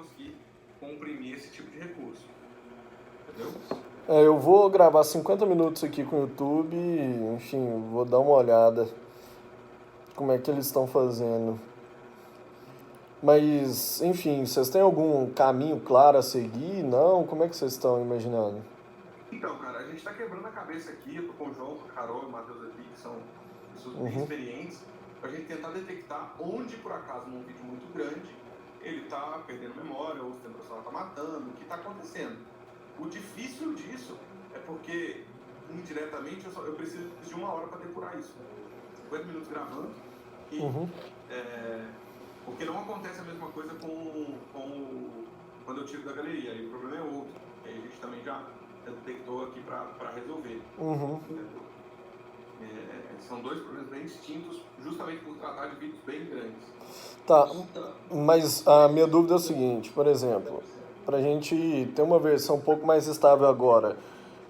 conseguir comprimir esse tipo de recurso. Entendeu? Eu vou gravar 50 minutos aqui com o YouTube, enfim, vou dar uma olhada como é que eles estão fazendo. Mas, enfim, vocês têm algum caminho claro a seguir? Não? Como é que vocês estão imaginando? Então, cara, a gente está quebrando a cabeça aqui, eu tô com o João, com a Carol e o Matheus aqui, que são pessoas bem Uhum, experientes, para a gente tentar detectar onde, por acaso, num vídeo muito grande, ele está perdendo memória, ou o sistema operacional está matando, o que está acontecendo. O difícil disso é porque, indiretamente, eu preciso de 1 hora para depurar isso. 50 minutos gravando, e, uhum. porque não acontece a mesma coisa quando eu tiro da galeria, aí o problema é outro. E aí a gente também já detectou aqui para resolver. Uhum. São dois problemas bem distintos, justamente por tratar de vídeos bem grandes. Tá, mas a minha dúvida é o seguinte, por exemplo, para a gente ter uma versão um pouco mais estável agora,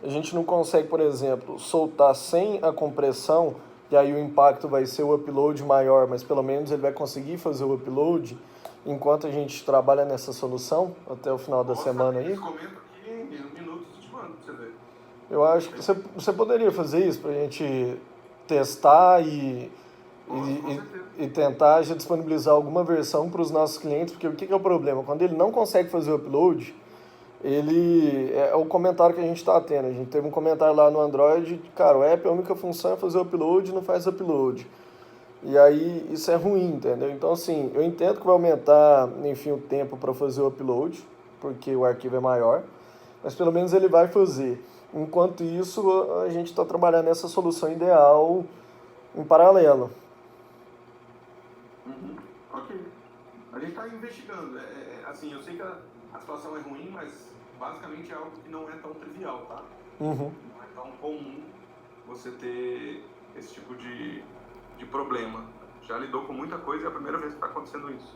a gente não consegue, por exemplo, soltar sem a compressão, e aí o impacto vai ser o upload maior, mas pelo menos ele vai conseguir fazer o upload enquanto a gente trabalha nessa solução até o final da semana aí? Comenta aqui em minutos e te mando pra você ver. Eu acho que você poderia fazer isso para a gente testar Com e, certeza. e tentar já disponibilizar alguma versão para os nossos clientes, porque o que é o problema? Quando ele não consegue fazer o upload, ele é o comentário que a gente está tendo. A gente teve um comentário lá no Android, cara, o app a única função é fazer o upload e não faz upload. E aí isso é ruim, entendeu? Então assim, eu entendo que vai aumentar, enfim, o tempo para fazer o upload, porque o arquivo é maior, mas pelo menos ele vai fazer. Enquanto isso, a gente está trabalhando nessa solução ideal em paralelo. Ok. A gente está investigando. Assim, eu sei que a situação é ruim, mas basicamente é algo que não é tão trivial, tá? Uhum. Não é tão comum você ter esse tipo de problema. Já lidou com muita coisa e é a primeira vez que está acontecendo isso.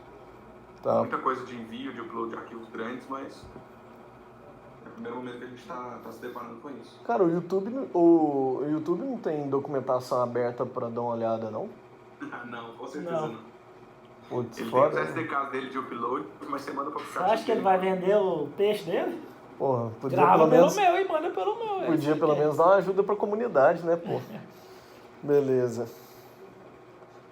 Tá. Muita coisa de envio, de upload de arquivos grandes, mas é o primeiro momento que a gente está se deparando com isso. Cara, o YouTube não tem documentação aberta para dar uma olhada, não? Não, com certeza não. Putz, Ele tem os foda, né? SDKs dele de upload, mas você manda para Você acha que ele vai vender o peixe dele? Porra, podia Grava pelo pelo menos, meu e manda pelo meu. podia pelo menos dar uma ajuda pra comunidade, né, pô? Beleza.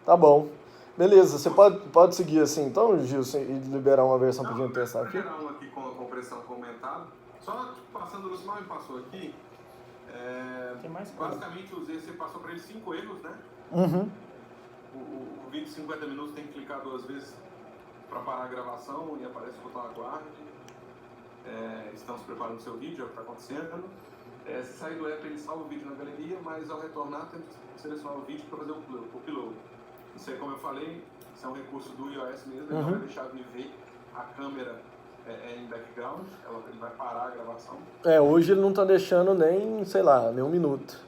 Tá bom. Beleza, você pode seguir assim então, Gilson, e liberar uma versão pra gente testar Vou aqui? gerar um aqui com a compressão comentada. Só passando no mal me passou aqui. Tem mais coisa. Basicamente você passou para ele 5 erros, né? Uhum. O vídeo de 50 minutos tem que clicar 2 vezes para parar a gravação e aparece o botão aguarde. Estamos preparando o seu vídeo, é o que está acontecendo. Se sair do app, ele salva o vídeo na galeria, mas ao retornar, temos que selecionar o vídeo para fazer o upload. Isso aí, como eu falei, isso é um recurso do iOS mesmo, ele não vai deixar viver a câmera em background, ele vai parar a gravação. Hoje ele não tá deixando nem, sei lá, nem um minuto.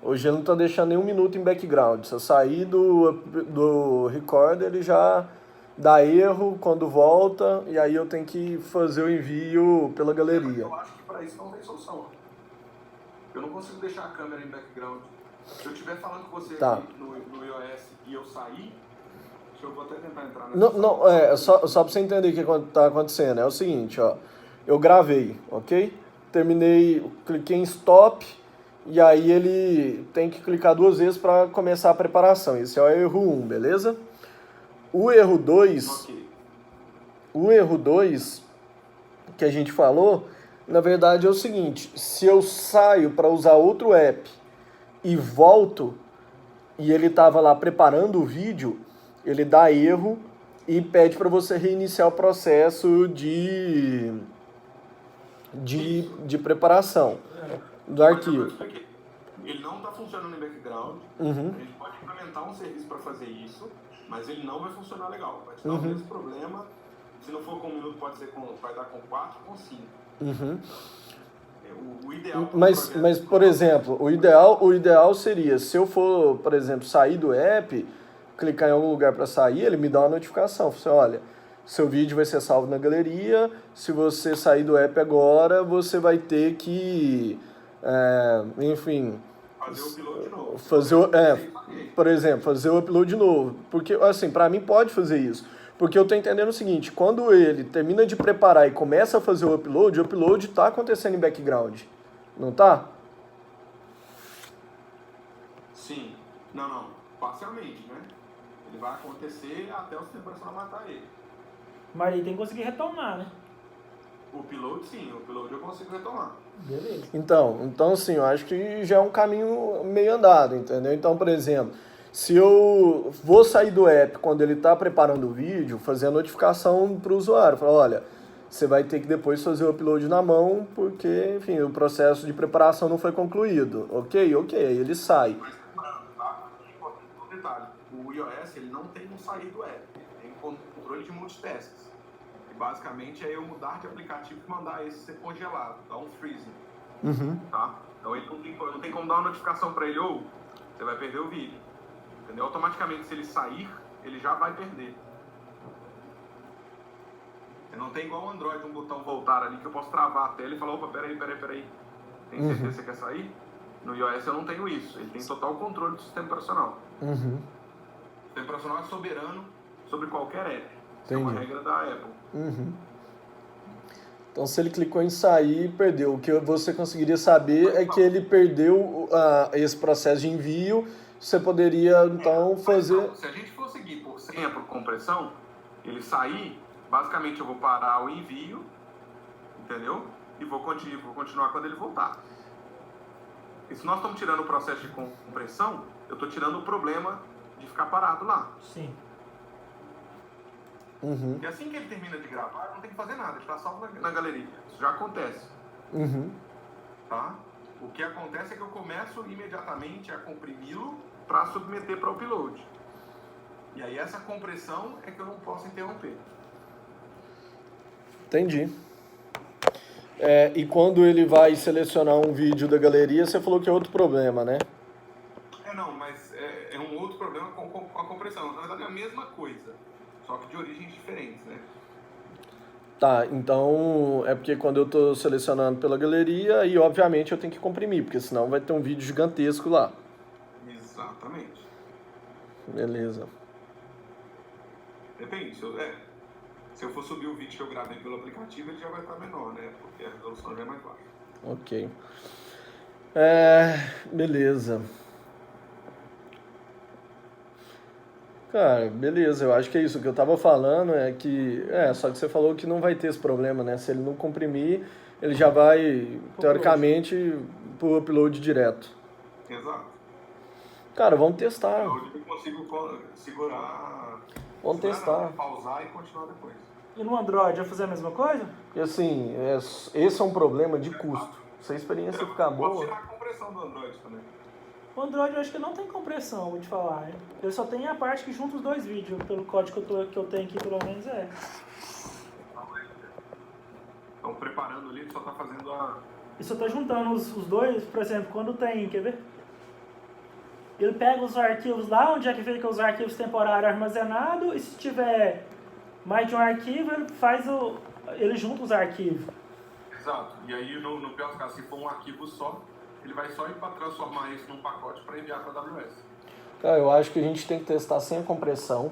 Hoje ele não tá deixando nem um minuto em background. Se eu sair do recorder, ele já dá erro quando volta, e aí eu tenho que fazer o envio pela galeria. Eu acho que para isso não tem solução. Eu não consigo deixar a câmera em background. Se eu estiver falando com você aqui no iOS e eu sair, eu vou até tentar entrar nessa Só pra você entender o que tá acontecendo. É o seguinte, ó. Eu gravei, ok? Terminei, cliquei em stop, e aí ele tem que clicar 2 vezes para começar a preparação. Esse é o erro 1, beleza? O erro 2, que a gente falou, na verdade é o seguinte: se eu saio para usar outro app e volto, e ele estava lá preparando o vídeo, ele dá erro e pede para você reiniciar o processo de preparação do arquivo. Ele não está funcionando em background. A gente pode implementar um serviço para fazer isso, mas ele não vai funcionar legal. Vai te dar o mesmo problema. Se não for com 1 minuto, vai dar com 4, com 5. O ideal. Mas, por exemplo, o ideal seria, se eu for, por exemplo, sair do app, clicar em algum lugar para sair, ele me dá uma notificação. Você, olha, seu vídeo vai ser salvo na galeria, se você sair do app agora, você vai ter que, enfim... Fazer o upload de novo. Por exemplo, fazer o upload de novo. Porque, assim, para mim pode fazer isso. Porque eu tô entendendo o seguinte, quando ele termina de preparar e começa a fazer o upload tá acontecendo em background, não tá? Sim. Não. Parcialmente, né? Ele vai acontecer até o sistema operacional matar ele. Mas ele tem que conseguir retomar, né? O upload, sim. O upload eu consigo retomar. Beleza. Então assim, eu acho que já é um caminho meio andado, entendeu? Então, por exemplo, se eu vou sair do app quando ele está preparando o vídeo, fazer a notificação para o usuário, falar, olha, você vai ter que depois fazer o upload na mão, porque, enfim, o processo de preparação não foi concluído. Ok, aí ele sai. Mas lembrando, tá? Um detalhe. O iOS, ele não tem um sair do app. Ele tem controle de multitasks. Basicamente é eu mudar de aplicativo e mandar esse ser congelado, dar um freezing, tá? Então ele não tem como dar uma notificação para ele, ou você vai perder o vídeo, entendeu? Automaticamente se ele sair, ele já vai perder. Você não tem igual o Android, um botão voltar ali que eu posso travar a tela e falar, opa, peraí, tem certeza que você quer sair? No iOS eu não tenho isso, ele tem total controle do sistema operacional. O sistema operacional é soberano sobre qualquer app. Isso é uma regra da Apple. Então, se ele clicou em sair, perdeu. O que você conseguiria saber é que ele perdeu esse processo de envio. Você poderia, então, fazer... Não, se a gente for seguir por senha, por compressão, ele sair, basicamente eu vou parar o envio, entendeu? E vou continuar quando ele voltar. E se nós estamos tirando o processo de compressão, eu estou tirando o problema de ficar parado lá. Sim. E assim que ele termina de gravar, não tem que fazer nada, ele está salvo na galeria. Isso já acontece. Tá? O que acontece é que eu começo imediatamente a comprimi-lo para submeter para o upload. E aí essa compressão é que eu não posso interromper. Entendi. E quando ele vai selecionar um vídeo da galeria, você falou que é outro problema, né? Não, mas é um outro problema com a compressão. Na verdade é a mesma coisa. Só que de origens diferentes, né? Tá, então é porque quando eu estou selecionando pela galeria, aí obviamente eu tenho que comprimir, porque senão vai ter um vídeo gigantesco lá. Exatamente. Beleza. Depende, se eu for subir o vídeo que eu gravei pelo aplicativo, ele já vai estar menor, né? Porque a resolução já é mais baixa. Ok. Beleza. Cara, beleza, eu acho que é isso. O que eu tava falando é que... só que você falou que não vai ter esse problema, né? Se ele não comprimir, ele já vai, teoricamente, pro upload direto. Exato. Cara, vamos testar. Eu consigo segurar... Vamos testar. Pausar e continuar depois. E no Android, vai fazer a mesma coisa? E assim, esse é um problema de custo. Se a experiência ficar boa... Posso tirar a compressão do Android também. O Android eu acho que não tem compressão, vou te falar. Hein? Ele só tem a parte que junta os dois vídeos, pelo código que eu tenho aqui, pelo menos é. Então, preparando ali, ele só tá fazendo a... Ele só tá juntando os dois, por exemplo, quando tem, quer ver? Ele pega os arquivos lá, onde é que fica os arquivos temporários armazenados, e se tiver mais de um arquivo, ele junta os arquivos. Exato. E aí, no pior caso, se for um arquivo só, ele vai só ir para transformar isso num pacote para enviar para a AWS. Cara, eu acho que a gente tem que testar sem a compressão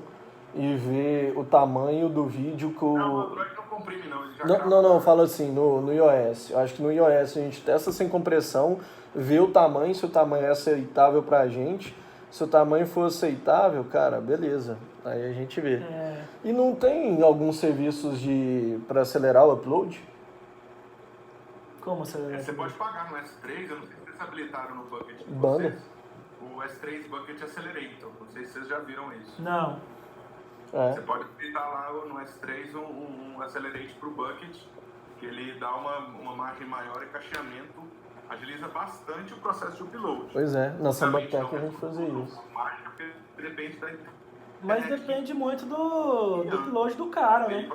e ver o tamanho do vídeo que o... Não, o Android não comprime não, ele já Não, eu falo assim, no iOS. Eu acho que no iOS a gente testa sem compressão, vê o tamanho, se o tamanho é aceitável pra gente. Se o tamanho for aceitável, cara, beleza. Aí a gente vê. E não tem alguns serviços para acelerar o upload? Como acelerar? Você pode pagar no S3, eu não sei se vocês habilitaram no Bucket de Banda? vocês. O S3 Bucket Accelerator, não sei se vocês já viram isso. Não. Você pode habilitar lá no S3 um Accelerate para o Bucket, que ele dá uma margem maior e cacheamento, agiliza bastante o processo de upload. Pois é, na Sambatec a gente fazia isso. Depende da... Mas depende muito do upload do cara, né?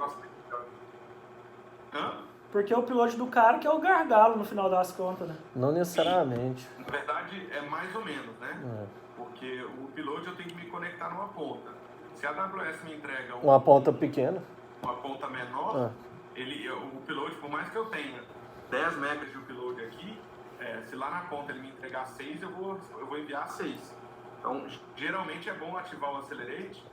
Porque o upload do cara que é o gargalo no final das contas, né? Não necessariamente. Na verdade, é mais ou menos, né? Porque o upload eu tenho que me conectar numa ponta. Se a AWS me entrega uma ponta pequena, uma ponta menor, o upload, por mais que eu tenha 10 megas de upload aqui, se lá na ponta ele me entregar 6, eu vou enviar 6. Então, geralmente é bom ativar o Accelerate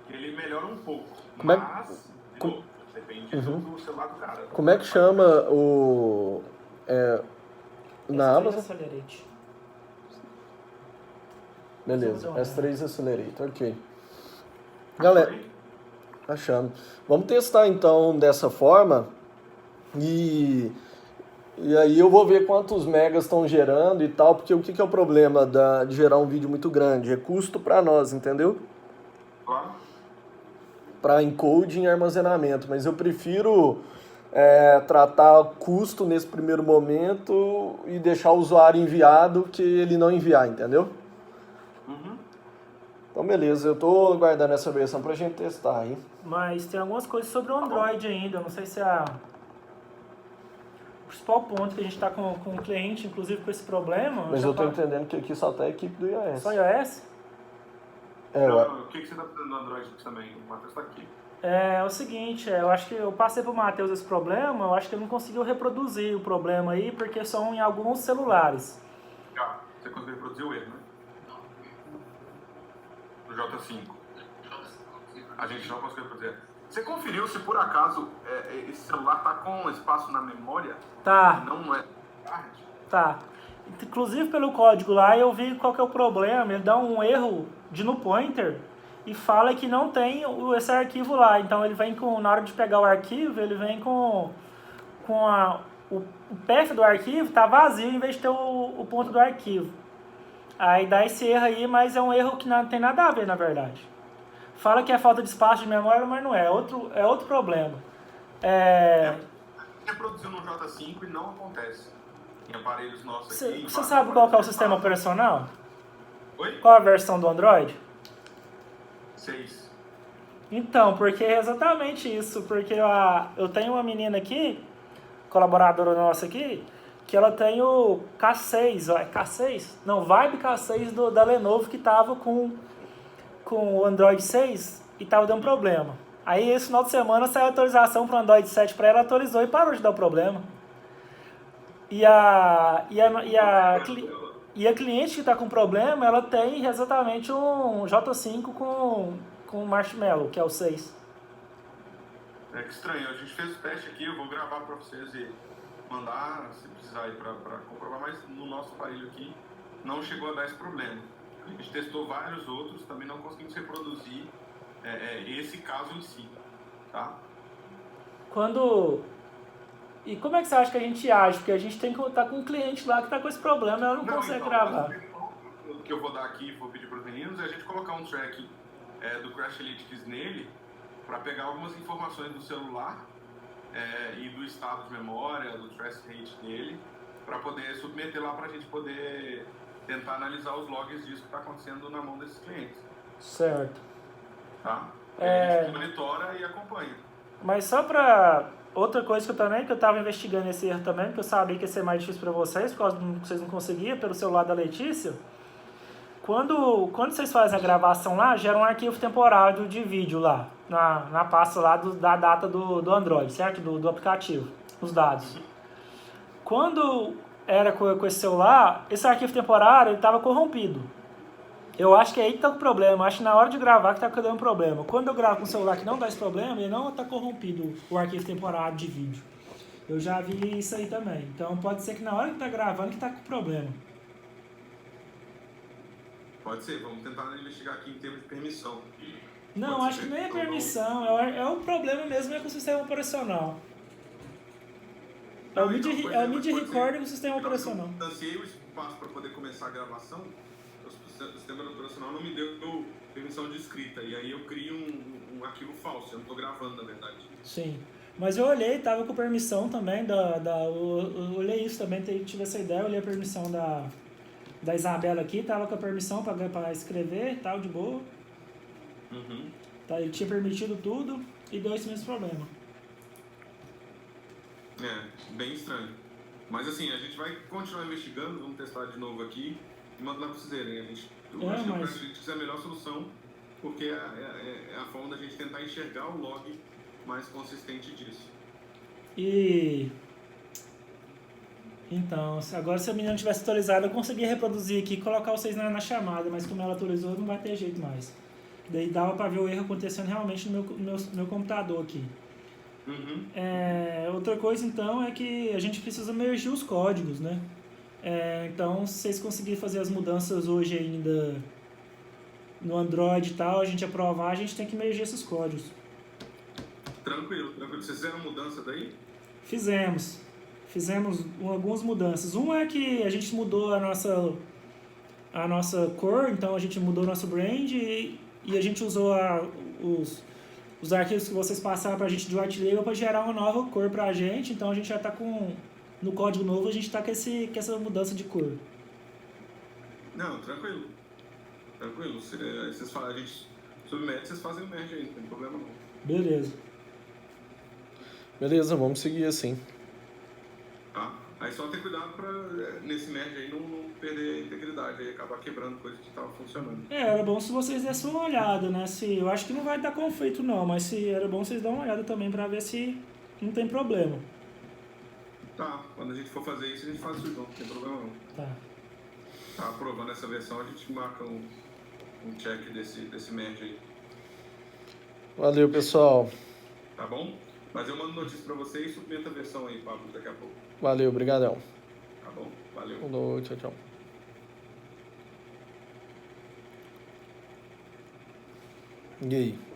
que ele melhora um pouco. Como é- Mas, de novo, depende do celular do cara. Como é que chama o... na S3 Amazon? Accelerate. Beleza, Vamos dar uma S3 Accelerator, ok. Galera, achando. Vamos testar então dessa forma e aí eu vou ver quantos megas estão gerando e tal, porque o que é o problema de gerar um vídeo muito grande? É custo para nós, entendeu? Claro. Para encoding e armazenamento, mas eu prefiro tratar custo nesse primeiro momento e deixar o usuário enviado que ele não enviar, entendeu? Uhum. Então beleza, eu tô aguardando essa versão pra gente testar aí. Mas tem algumas coisas sobre o Android ainda. Eu não sei se o principal ponto que a gente está com o cliente, inclusive com esse problema. Mas já eu tô tá- entendendo que aqui só tá a equipe do iOS. Só iOS? O que você tá precisando do Android também? O Matheus tá aqui. É o seguinte, eu acho que eu passei pro Matheus esse problema, eu acho que ele não conseguiu reproduzir o problema aí, porque são em alguns celulares. Já, você conseguiu reproduzir o erro, né? No J5. A gente não conseguiu reproduzir. Você conferiu se por acaso esse celular tá com espaço na memória? Tá, Não é tarde? tá. Inclusive pelo código lá eu vi qual que é o problema, ele dá um erro de no pointer e fala que não tem esse arquivo lá. Então ele vem com, na hora de pegar o arquivo, ele vem com o path do arquivo tá vazio em vez de ter o ponto do arquivo. Aí dá esse erro aí, mas é um erro que não tem nada a ver, na verdade. Fala que é falta de espaço de memória, mas não é. É outro problema. Reproduziu no J5 e não acontece. Em aparelhos nossos aqui. Você sabe qual que é o sistema operacional? Oi? Qual a versão do Android? 6. Então, porque é exatamente isso. Porque eu tenho uma menina aqui, colaboradora nossa aqui, que ela tem o K6, ó, é K6? Não, Vibe K6 da Lenovo, que tava com o Android 6 e tava dando problema. Aí esse final de semana saiu a atualização para o Android 7 para ela, atualizou e parou de dar o problema. E a cliente que está com problema, ela tem exatamente um J5 com Marshmallow, que é o 6. É que estranho, a gente fez o teste aqui, eu vou gravar para vocês e mandar, se precisar aí para comprovar, mas no nosso aparelho aqui não chegou a dar esse problema. A gente testou vários outros, também não conseguimos reproduzir esse caso em si, tá? E como é que você acha que a gente age? Porque a gente tem que estar com um cliente lá que está com esse problema e ela não consegue então, gravar. O que eu vou dar aqui, vou pedir para os meninos, é a gente colocar um track do Crash Analytics nele para pegar algumas informações do celular e do estado de memória, do trace rate dele, para poder submeter lá para a gente poder tentar analisar os logs disso que está acontecendo na mão desses clientes. Certo. Tá? A gente monitora e acompanha. Mas só para outra coisa que eu estava investigando esse erro também, porque eu sabia que ia ser mais difícil para vocês, por causa que vocês não conseguiam pelo celular da Letícia. Quando vocês fazem a gravação lá, gera um arquivo temporário de vídeo lá, na pasta lá da data do Android, certo? Do aplicativo, os dados. Quando era com esse celular, esse arquivo temporário estava corrompido. Eu acho que é aí que está o problema. Eu acho que na hora de gravar que está dando problema. Quando eu gravo com um celular que não dá esse problema, ele não está corrompido o arquivo temporário de vídeo. Eu já vi isso aí também. Então pode ser que na hora que está gravando que está com problema. Pode ser, vamos tentar investigar aqui em termos de permissão. Não, acho que nem é permissão. É o problema mesmo com o sistema operacional. É o MIDI recording com o sistema operacional. Eu distanciei o espaço para poder começar a gravação. O sistema operacional não me deu permissão de escrita. E aí eu crio um arquivo falso. Eu não estou gravando, na verdade. Sim. Mas eu olhei, tava com permissão também eu olhei isso também, tive essa ideia, eu olhei a permissão da Isabela aqui, tava com a permissão para escrever e tal, de boa. Uhum. Tá, ele tinha permitido tudo e deu esse mesmo problema. Bem estranho. Mas assim, a gente vai continuar investigando, vamos testar de novo aqui e mandar para vocês verem. A gente acho que o Analytics é a melhor solução, porque é a forma da gente tentar enxergar o log mais consistente disso. Então, agora se a menina tivesse atualizado, eu conseguia reproduzir aqui e colocar vocês na chamada, mas como ela atualizou, não vai ter jeito mais. Daí dava para ver o erro acontecendo realmente no meu computador aqui. Uhum. Outra coisa, então, é que a gente precisa mergir os códigos, né? Então, se vocês conseguirem fazer as mudanças hoje ainda no Android e tal, a gente aprovar, a gente tem que mergir esses códigos. Tranquilo, tranquilo. Vocês fizeram mudança daí? Fizemos algumas mudanças. Uma é que a gente mudou a nossa cor, então a gente mudou nosso brand e a gente usou os arquivos que vocês passaram para a gente de white label para gerar uma nova cor para a gente. Então a gente já está no código novo, a gente está com essa mudança de cor. Não, tranquilo. Tranquilo. Vocês falam, a gente submete, vocês fazem o merge aí, não tem problema não. Beleza. Beleza, vamos seguir assim. Tá? Aí só ter cuidado pra nesse merge aí não perder a integridade, aí acabar quebrando coisa que estava funcionando. Era bom se vocês dessem uma olhada, né? Eu acho que não vai dar conflito não, mas era bom vocês darem uma olhada também para ver se não tem problema. Tá, quando a gente for fazer isso, a gente faz isso junto, não tem problema não. Tá. Tá aprovando essa versão, a gente marca um check desse merge aí. Valeu, pessoal. Tá bom? Mas eu mando notícia pra vocês e submeta a versão aí, Pablo, daqui a pouco. Valeu, brigadão. Tá bom? Valeu. Falou, tchau, tchau. E aí?